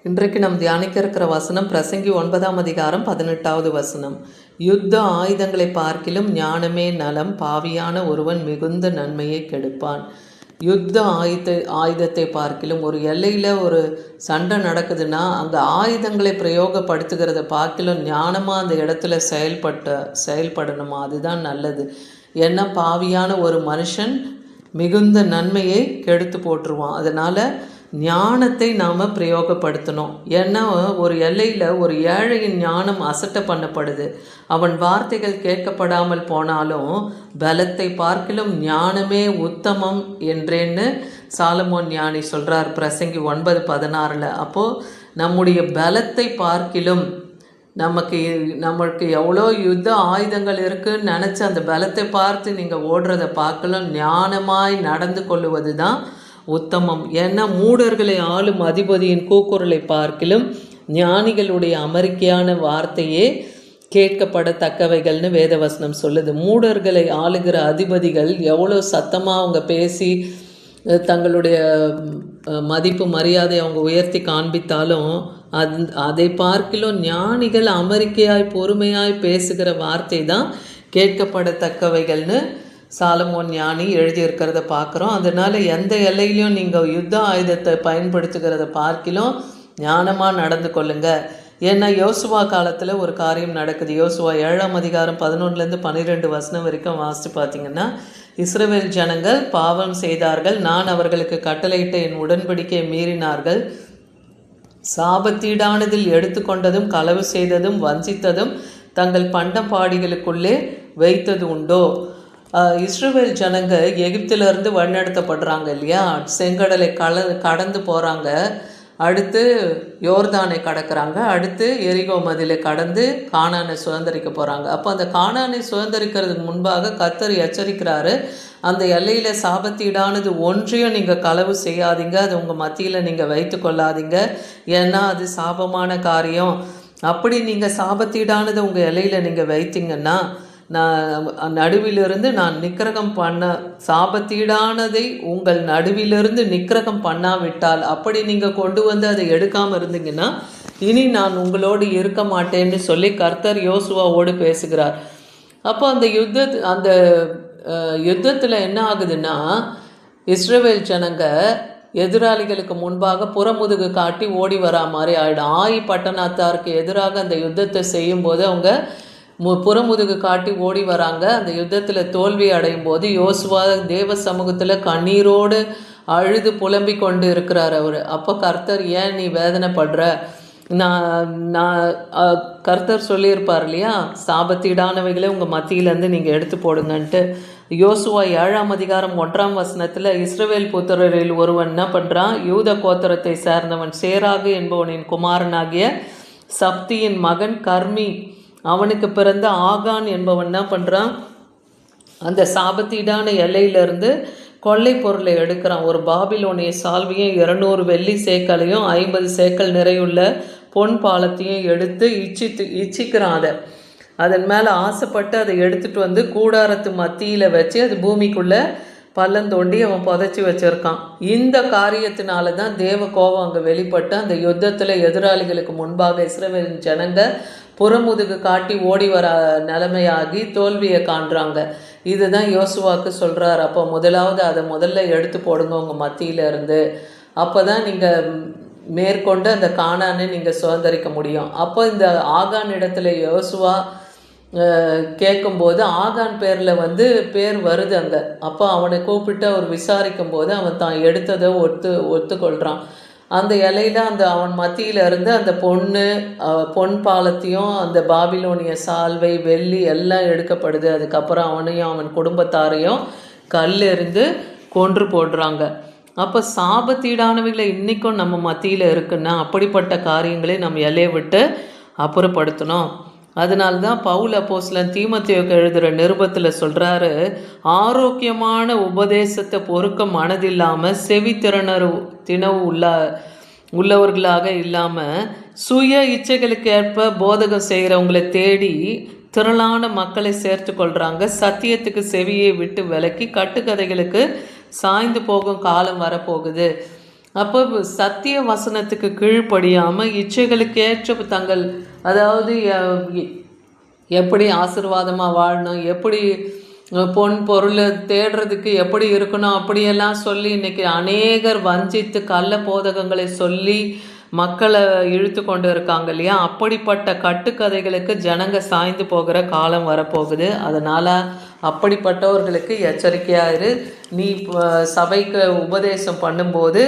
இன்றைக்கு நாம் தியானிக்க இருக்கிற வசனம் பிரசங்கி 9ஆம் அதிகாரம் 18வது வசனம். யுத்த ஆயுதங்களை பார்க்கிலும் ஞானமே நலம், பாவியான ஒருவன் மிகுந்த நன்மையை கெடுப்பான். யுத்த ஆயுதத்தை பார்க்கிலும், ஒரு எல்லையில் ஒரு சண்டை நடக்குதுன்னா அங்கே ஆயுதங்களை பிரயோகப்படுத்துகிறத பார்க்கிலும் ஞானமாக அந்த இடத்துல செயல்படணுமா, அதுதான் நல்லது. ஏன்னா பாவியான ஒரு மனுஷன் மிகுந்த நன்மையை கெடுத்து போட்டுருவான். அதனால் ஞானத்தை நாம் பிரயோகப்படுத்தணும். ஏன்னா ஒரு எல்லையில் ஒரு ஏழையின் ஞானம் அசட்டை பண்ணப்படுது. அவன் வார்த்தைகள் கேட்கப்படாமல் போனாலும் பலத்தை பார்க்கிலும் ஞானமே உத்தமம் என்றேன்னு சாலமோன் ஞானி சொல்கிறார் பிரசங்கி 9:16. அப்போது நம்முடைய பலத்தை பார்க்கிலும் நமக்கு எவ்வளோ யுத்த ஆயுதங்கள் இருக்குதுன்னு நினச்சி அந்த பலத்தை பார்த்து நீங்கள் ஓடுறதை பார்க்கலாம். ஞானமாய் நடந்து கொள்ளுவது தான் உத்தமம். ஏன்னா மூடர்களை ஆளும் அதிபதியின் கூக்குரலை பார்க்கிலும் ஞானிகளுடைய அமெரிக்கையான வார்த்தையே கேட்கப்படத்தக்கவைகள்னு வேதவசனம் சொல்லுது. மூடர்களை ஆளுகிற அதிபதிகள் எவ்வளோ சத்தமாக அவங்க பேசி தங்களுடைய மதிப்பு மரியாதை அவங்க உயர்த்தி காண்பித்தாலும் அதை பார்க்கிலும் ஞானிகள் அமெரிக்கையாய் பொறுமையாய் பேசுகிற வார்த்தை தான் கேட்கப்படத்தக்கவைகள்னு சாலமோன் ஞானி எழுதியிருக்கிறத பார்க்குறோம். அதனால் எந்த எல்லையிலையும் நீங்கள் யுத்த ஆயுதத்தை பயன்படுத்துகிறத பார்க்கிலும் ஞானமாக நடந்து கொள்ளுங்க. ஏன்னா யோசுவா காலத்தில் ஒரு காரியம் நடக்குது. யோசுவா 7ஆம் அதிகாரம் 11-12 வசனம் வரைக்கும் வாசித்து பார்த்தீங்கன்னா, இஸ்ரவேல் ஜனங்கள் பாவம் செய்தார்கள், நான் அவர்களுக்கு கட்டளையிட்ட என் உடன்படிக்கையை மீறினார்கள், சாபத்தீடானதில் எடுத்துக்கொண்டதும் களவு செய்ததும் வஞ்சித்ததும் தங்கள் பண்டப்பாடிகளுக்குள்ளே வைத்தது உண்டோ. இஸ்ரவேல் ஜனங்க எகிப்திலிருந்து வழிநடத்தப்படுறாங்க இல்லையா, செங்கடலை கடந்து போகிறாங்க, அடுத்து யோர்தானை கடக்கிறாங்க, அடுத்து எரிகோ மதிலை கடந்து கானானை சுதந்திரிக்க போகிறாங்க. அப்போ அந்த கானானை சுதந்திரிக்கிறதுக்கு முன்பாக கர்த்தர் எச்சரிக்கிறாரு, அந்த எல்லையில் சாபத்தீடானது ஒன்றையும் நீங்கள் களவு செய்யாதீங்க, அது உங்கள் மத்தியில் நீங்கள் வைத்து கொள்ளாதீங்க, ஏன்னா அது சாபமான காரியம். அப்படி நீங்கள் சாபத்தீடானது உங்கள் எல்லையில் நீங்கள் வைத்தீங்கன்னா நடுவிலிருந்து நான் நிக்கிரகம் சாபத்தீடானதை உங்கள் நடுவிலிருந்து நிக்கிரகம் பண்ணாவிட்டால், அப்படி நீங்கள் கொண்டு வந்து அதை எடுக்காமல் இருந்தீங்கன்னா இனி நான் உங்களோடு இருக்க மாட்டேன்னு சொல்லி கர்த்தர் யோசுவாவோடு பேசுகிறார். அப்போ அந்த யுத்தத்தில் என்ன ஆகுதுன்னா, இஸ்ரவேல் ஜனங்க எதிராளிகளுக்கு முன்பாக புறமுதுகு காட்டி ஓடி வரா மாதிரி ஆகிடும். ஆயி பட்டணத்தாருக்கு எதிராக அந்த யுத்தத்தை செய்யும்போது அவங்க புறமுதுகு காட்டி ஓடி வராங்க. அந்த யுத்தத்தில் தோல்வி அடையும் போது யோசுவா தேவ சமூகத்தில் கண்ணீரோடு அழுது புலம்பி கொண்டு இருக்கிறார் அவர். அப்போ கர்த்தர், ஏன் நீ வேதனைப்படுற, நான் கர்த்தர் சொல்லியிருப்பார் இல்லையா, சாபத்தீடானவைகளே உங்கள் மத்தியிலேருந்து நீங்கள் எடுத்து போடுங்கன்ட்டு. யோசுவா 7ஆம் அதிகாரம் 1ஆம் வசனத்தில் இஸ்ரவேல் புத்திரரில் ஒருவன் என்ன பண்ணுறான், யூத கோத்திரத்தை சேர்ந்தவன் சேராகு என்பவனின் குமாரனாகிய சப்தியின் மகன் கர்மி, அவனுக்கு பிறந்த ஆகான் என்பவன் என்ன பண்ணுறான், அந்த சாபத்தீடான எல்லையிலிருந்து கொள்ளை பொருளை எடுக்கிறான். ஒரு பாபிலோனிய சால்வையும் 200 வெள்ளி சேக்கலையும் 50 சேக்கல் நிறையுள்ள பொன் பாலத்தையும் எடுத்து இச்சிக்கிறான். அதன் மேலே ஆசைப்பட்டு அதை எடுத்துகிட்டு வந்து கூடாரத்து மத்தியில் வச்சு அது பூமிக்குள்ளே பள்ளம் தோண்டி அவன் புதைச்சி வச்சுருக்கான். இந்த காரியத்தினால தான் தேவ கோபம் அங்கே வெளிப்பட்டு அந்த யுத்தத்தில் எதிராளிகளுக்கு முன்பாக இஸ்ரவேல் ஜனங்க புறமுதுகு காட்டி ஓடி வர நிலைமையாகி தோல்வியை காண்றாங்க. இதுதான் யோசுவாக்கு சொல்கிறார். அப்போ முதலாவது அதை முதல்ல எடுத்து போடுங்க உங்கள் மத்தியில் இருந்து, அப்போ தான் நீங்கள் மேற்கொண்டு அந்த கானானை நீங்கள் சுதந்திரிக்க முடியும். அப்போ இந்த ஆகான் இடத்துல யோசுவா கேட்கும்போது ஆகான் பேரில் பேர் வருது அங்கே. அப்போ அவனை கூப்பிட்டு அவர் விசாரிக்கும் போது அவன் தான் எடுத்ததை ஒத்துக்கொள்கிறான். அந்த இலையில் அவன் மத்தியில் இருந்து அந்த பொன் பாலத்தையும் அந்த பாபிலோனிய சால்வை வெள்ளி எல்லாம் எடுக்கப்படுது. அதுக்கப்புறம் அவனையும் அவன் குடும்பத்தாரையும் கல்லெறிந்து கொன்று போடுறாங்க. அப்போ சாபத்தீடானவைகளை இன்றைக்கும் நம்ம மத்தியில் இருக்குன்னா அப்படிப்பட்ட காரியங்களை நம்ம எல்லையை விட்டு அப்புறப்படுத்தணும். அதனால தான் பவுல் அப்போஸ்தலன் தீமோத்தேயுக்கு எழுதுகிற நிருபத்தில் சொல்கிறாரு, ஆரோக்கியமான உபதேசத்தை பொறுக்க மனதில்லாமல் திணவு உள்ளவர்களாக இல்லாமல் சுய இச்சைகளுக்கு ஏற்ப போதகம் செய்கிறவங்களை தேடி திரளான மக்களை சேர்த்து கொள்கிறாங்க. சத்தியத்துக்கு செவியை விட்டு விலக்கி கட்டுக்கதைகளுக்கு சாய்ந்து போகும் காலம் வரப்போகுது. அப்போ சத்திய வசனத்துக்கு கீழ்ப்படியாமல் இச்சைகளுக்கு ஏற்ற தங்கள், அதாவது எப்படி ஆசீர்வாதமாக வாழணும், எப்படி பொன் பொருள் தேடுறதுக்கு எப்படி இருக்கணும் அப்படியெல்லாம் சொல்லி இன்றைக்கி அநேகர் வஞ்சித்து கள்ள போதகங்களை சொல்லி மக்களை இழுத்து கொண்டு இருக்காங்க இல்லையா. அப்படிப்பட்ட கட்டுக்கதைகளுக்கு ஜனங்க சாய்ந்து போகிற காலம் வரப்போகுது. அதனால் அப்படிப்பட்டவர்களுக்கு எச்சரிக்கையாயிரு. நீ சபைக்கு உபதேசம் பண்ணும்போது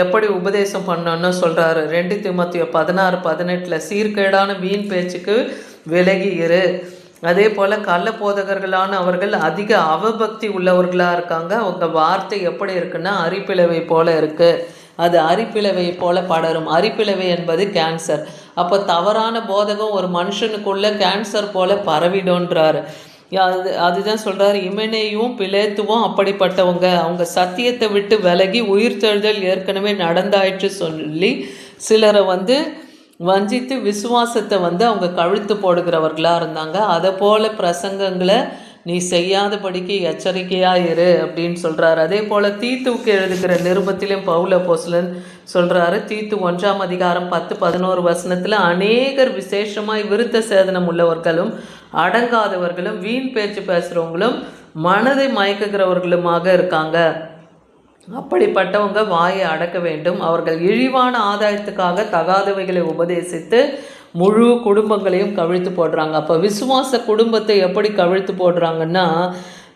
எப்படி உபதேசம் பண்ணணும்னு சொல்கிறாரு. 2 தீமோத்தேயு 16:18 சீர்கேடான வீண் பேச்சுக்கு விலகி இரு. அதே போல் கள்ள போதகர்களான அவர்கள் அதிக அவபக்தி உள்ளவர்களாக இருக்காங்க. அவங்க வார்த்தை எப்படி இருக்குன்னா அரிப்பிளவை போல இருக்குது. அது அரிப்பிளவை போல படரும். அரிப்பிளவை என்பது கேன்சர். அப்போ தவறான போதகம் ஒரு மனுஷனுக்குள்ள கேன்சர் போல பரவிடுன்றாரு. அதுதான் சொல்கிறார். இமெனேயும் பிலேத்துவும் அப்படிப்பட்டவங்க. அவங்க சத்தியத்தை விட்டு விலகி உயிர்த்தெழுதல் ஏற்கனவே நடந்தாயிற்று சொல்லி சிலரை வஞ்சித்து விசுவாசத்தை அவங்க கழுத்து போடுகிறவர்களாக இருந்தாங்க. அதை போல் பிரசங்கங்களை நீ செய்யாதபடிக்கு எச்சரிக்கையாக இரு அப்படின்னு சொல்கிறாரு. அதே போல் தீத்துவுக்கு எழுதுகிற நிருபத்திலும் பவுல் அப்போஸ்தலன் சொல்கிறாரு. தீத்து 1:10-11 அநேகர் விசேஷமாய் விருத்த சேதனம் உள்ளவர்களும் அடங்காதவர்களும் வீண் பேச்சு பேசுகிறவங்களும் மனதை மயக்குகிறவர்களுமாக இருக்காங்க. அப்படிப்பட்டவங்க வாயை அடக்க வேண்டும். அவர்கள் இழிவான ஆதாயத்துக்காக தகாதவைகளை உபதேசித்து முழு குடும்பங்களையும் கவிழ்த்து போடுறாங்க. அப்போ விசுவாச குடும்பத்தை எப்படி கவிழ்த்து போடுறாங்கன்னா,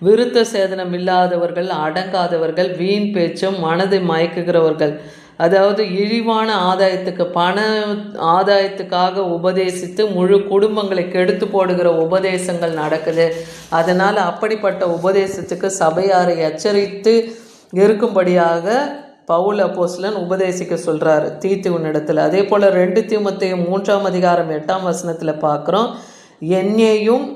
விருத்த சேதனம் இல்லாதவர்கள், அடங்காதவர்கள், வீண் பேச்சும் மனதை மயக்குகிறவர்கள், அதாவது இழிவான ஆதாயத்துக்கு பண ஆதாயத்துக்காக உபதேசித்து முழு குடும்பங்களை கெடுத்து போடுகிற உபதேசங்கள் நடக்குது. அதனால் அப்படிப்பட்ட உபதேசத்துக்கு சபையாரை எச்சரித்து இருக்கும்படியாக பவுல் அப்போஸ்தலன் உபதேசிக்க சொல்கிறார் தீத்துவினிடத்தில். அதே போல் 2 தீமோத்தேயு 3:8 பார்க்குறோம். எண்ணேயும்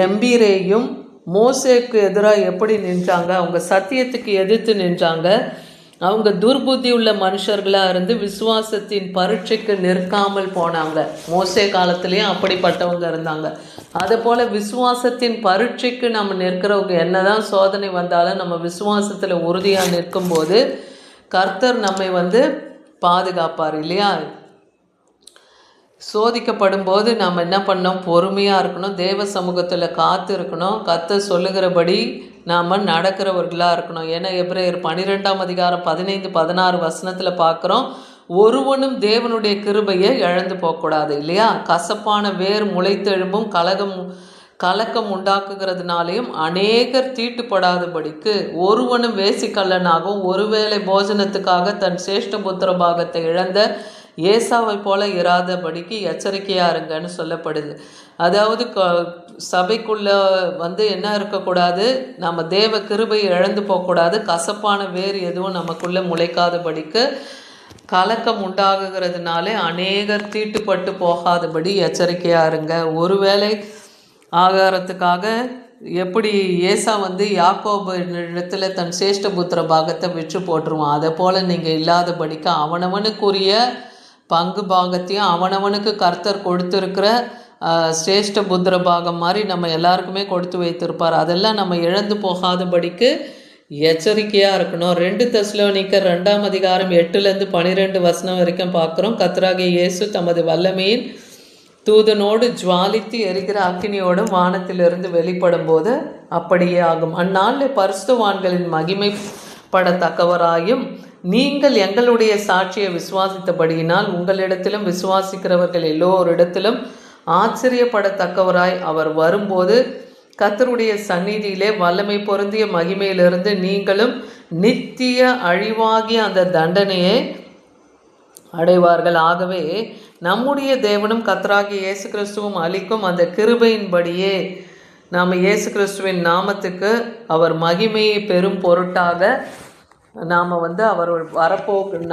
எம்பீரேயும் மோசேக்கு எதிராக எப்படி நின்றாங்க, அவங்க சத்தியத்துக்கு எதிர்த்து நின்றாங்க. அவங்க துர்புத்தி உள்ள மனுஷர்களாக இருந்து விசுவாசத்தின் பரீட்சைக்கு நிற்காமல் போனாங்க. மோசே காலத்துலேயும் அப்படிப்பட்டவங்க இருந்தாங்க. அதே போல் விசுவாசத்தின் பரீட்சைக்கு நம்ம நிற்கிறவங்க என்னதான் சோதனை வந்தாலும் நம்ம விசுவாசத்தில் உறுதியாக நிற்கும்போது கர்த்தர் நம்மை பாதுகாப்பார் இல்லையா. சோதிக்கப்படும் போது நாம் என்ன பண்ணோம், பொறுமையாக இருக்கணும், தேவ சமூகத்தில் காத்து இருக்கணும், கர்த்தர் சொல்லுகிறபடி நாம் நடக்கிறவர்களாக இருக்கணும். ஏன்னா எபிரேயர் 12:15-16 பார்க்குறோம். ஒருவனும் தேவனுடைய கிருபையை இழந்து போகக்கூடாது இல்லையா. கசப்பான வேர் முளைத்தெழும்பும் கலக்கம் உண்டாக்குகிறதுனாலையும் அநேகர் தீட்டுப்படாதபடிக்கு ஒருவனும் வேசிக்கல்லனாகவும் ஒருவேளை போஜனத்துக்காக தன் சேஷ்ட புத்திர பாகத்தை இழந்த ஏசாவை போல இராதபடிக்கு எச்சரிக்கையாக இருங்கன்னு சொல்லப்படுது. அதாவது சபைக்குள்ளே என்ன இருக்கக்கூடாது, நம்ம தேவ கிருபையை இழந்து போகக்கூடாது, கசப்பான வேர் எதுவும் நமக்குள்ளே முளைக்காதபடிக்கு கலக்கம் உண்டாகுகிறதுனாலே அநேகர் தீட்டுப்பட்டு போகாதபடி எச்சரிக்கையாக இருங்க. ஒருவேளை ஆகாரத்துக்காக எப்படி ஏசா யாக்கோபு இடத்துல தன் சேஷ்ட புத்திர பாகத்தை விற்று போட்டுருவான், அதை போல் நீங்கள் இல்லாதபடிக்கு அவனவனுக்குரிய பங்கு பாகத்தையும் அவனவனுக்கு கர்த்தர் கொடுத்துருக்கிற சிரேஷ்ட புத்திர பாகம் மாதிரி நம்ம எல்லாருக்குமே கொடுத்து வைத்திருப்பார். அதெல்லாம் நம்ம இழந்து போகாதபடிக்கு எச்சரிக்கையாக இருக்கணும். 2 தெசலோனிக்கர் 2:8-12 பார்க்குறோம். கர்த்தராகிய இயேசு தமது வல்லமையின் தூதனோடு ஜுவாலித்து எரிகிற அக்கினியோடும் வானத்திலிருந்து வெளிப்படும் போது அப்படியே ஆகும். அந்நாளில் பரிசுத்தவான்களின் மகிமைப்படத்தக்கவராயும் நீங்கள் எங்களுடைய சாட்சியை விசுவாசித்தபடியினால் உங்களிடத்திலும் விசுவாசிக்கிறவர்கள் எல்லோரிடத்திலும் ஆச்சரியப்படத்தக்கவராய் அவர் வரும்போது கர்த்தருடைய சந்நிதியிலே வல்லமை பொருந்திய மகிமையிலிருந்து நீங்களும் நித்திய அழிவாகிய அந்த தண்டனையை அடைவார்கள். ஆகவே நம்முடைய தேவனும் கர்த்தராகிய இயேசு கிறிஸ்துவும் அளிக்கும் அந்த கிருபையின்படியே நாம் இயேசு கிறிஸ்துவின் நாமத்துக்கு அவர் மகிமையை பெரும் பொருட்டாக நாம் அவர்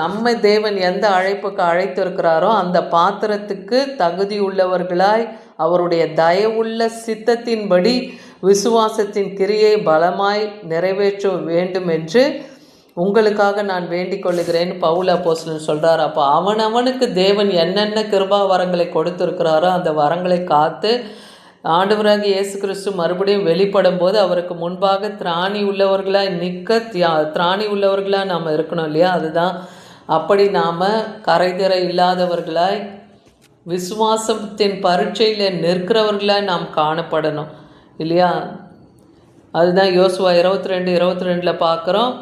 நம்ம தேவன் எந்த அழைப்புக்கு அழைத்திருக்கிறாரோ அந்த பாத்திரத்துக்கு தகுதி உள்ளவர்களாய் அவருடைய தயவுள்ள சித்தத்தின்படி விசுவாசத்தின் கிரியை பலமாய் நிறைவேற்ற வேண்டும் என்று உங்களுக்காக நான் வேண்டிக் கொள்ளுகிறேன்னு பவுல் அப்போஸ்தலன் சொல்கிறார். அப்போ அவனுக்கு தேவன் என்னென்ன கிருபா வரங்களை கொடுத்துருக்கிறாரோ அந்த வரங்களை காத்து ஆண்டவராகிய இயேசு கிறிஸ்து மறுபடியும் வெளிப்படும் போது அவருக்கு முன்பாக திராணி உள்ளவர்களாக நாம் இருக்கணும் இல்லையா? அதுதான். அப்படி நாம் கரைதிற இல்லாதவர்களாய் விசுவாசத்தின் பரீட்சையில் நிற்கிறவர்களாய் நாம் காணப்படணும் இல்லையா? அதுதான் யோசுவா 22:22 பார்க்குறோம்.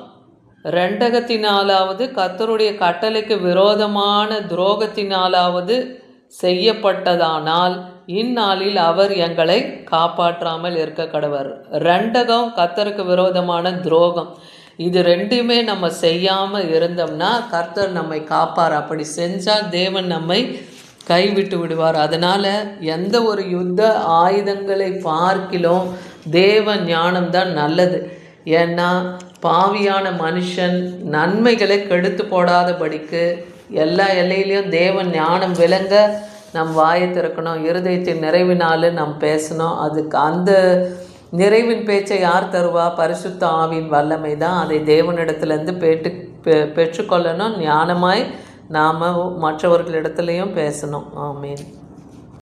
ரெண்டகத்தினாலாவது கர்த்தருடைய கட்டளைக்கு விரோதமான துரோகத்தினாலாவது செய்யப்பட்டதானால் இந்நாளில் அவர் எங்களை காப்பாற்றாமல் இருக்க கடவர். ரெண்டகம் கர்த்தருக்கு விரோதமான துரோகம், இது ரெண்டுமே நம்ம செய்யாமல் இருந்தோம்னா கர்த்தர் நம்மை காப்பார். அப்படி செஞ்சால் தேவன் நம்மை கைவிட்டு விடுவார். அதனால் எந்த ஒரு யுத்த ஆயுதங்களை பார்க்கிலும் தேவ ஞானம்தான் நல்லது. ஏன்னா பாவியான மனுஷன் நன்மைகளை கெடுத்து போடாதபடிக்கு எல்லா எல்லையிலையும் தேவன் ஞானம் விளங்க நம் வாயை திறக்கணும். இருதயத்தின் நிறைவினால் நாம் பேசணும். அதுக்கு அந்த நிறைவின் பேச்சை யார் தருவா? பரிசுத்த ஆவியின் வல்லமை தான். அதை தேவனிடத்துலேருந்து பெற்றுக்கொள்ளணும். ஞானமாய் நாம் மற்றவர்களிடத்துலையும் பேசணும். ஆமீன்.